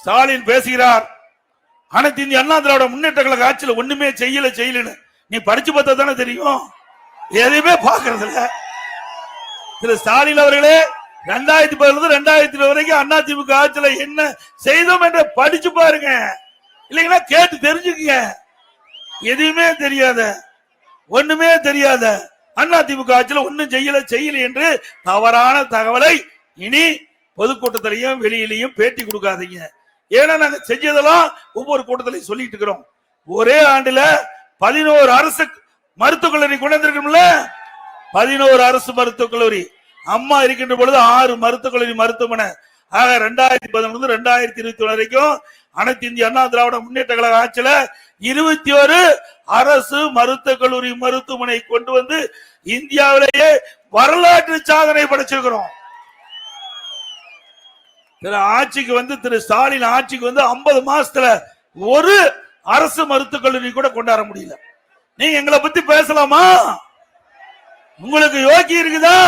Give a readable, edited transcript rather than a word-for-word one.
ஸ்டாலின் பேசுகிறார், அனைத்து இந்திய அண்ணா திராவிட முன்னேற்ற கழக ஆட்சியில் ஒண்ணுமே செய்யலன்னு. நீ படிச்சு பார்த்தா தானே தெரியும், எதையுமே பாக்குறது இல்ல. திரு ஸ்டாலின் அவர்களே, 2010 2020 வரைக்கும் அதிமுக ஆட்சியில என்ன செய்தோம் என்று படிச்சு பாருங்க, இல்லைங்களா கேட்டு தெரிஞ்சுக்குங்க. எதுவுமே தெரியாத, ஒண்ணுமே தெரியாத அதிமுக ஆட்சியில ஒன்னும் செய்யல என்று தவறான தகவலை இனி பொதுக்கூட்டத்திலையும் வெளியிலையும் பேட்டி கொடுக்காதீங்க. ஏன்னா நாங்க செஞ்சதெல்லாம் ஒவ்வொரு கூட்டத்திலையும் சொல்லிட்டு இருக்கிறோம். ஒரே ஆண்டுல 11 அரசு மருத்துவக் கல்லூரி கொண்டு வந்திருக்கோம்ல, 11 அரசு மருத்துவக் கல்லூரி. அம்மா இருக்கின்ற பொழுது 6 மருத்துவக் கல்லூரி மருத்துவமனை. ஆக 2011 2021 வரைக்கும் அனைத்து இந்திய அண்ணா திராவிட முன்னேற்ற கழக ஆட்சியில 21 அரசு மருத்துவக் கல்லூரி மருத்துவமனை கொண்டு வந்து இந்தியாவிலேயே வரலாற்று சாதனை படைச்சிருக்கிறோம். திரு ஸ்டாலின் ஆட்சிக்கு வந்து 50 மாசத்துல ஒரு அரசு மருத்துவக் கல்லூரி கூட கொண்டாட முடியல. நீங்க எங்களை பத்தி பேசலாமா? உங்களுக்கு யோகி இருக்குதா?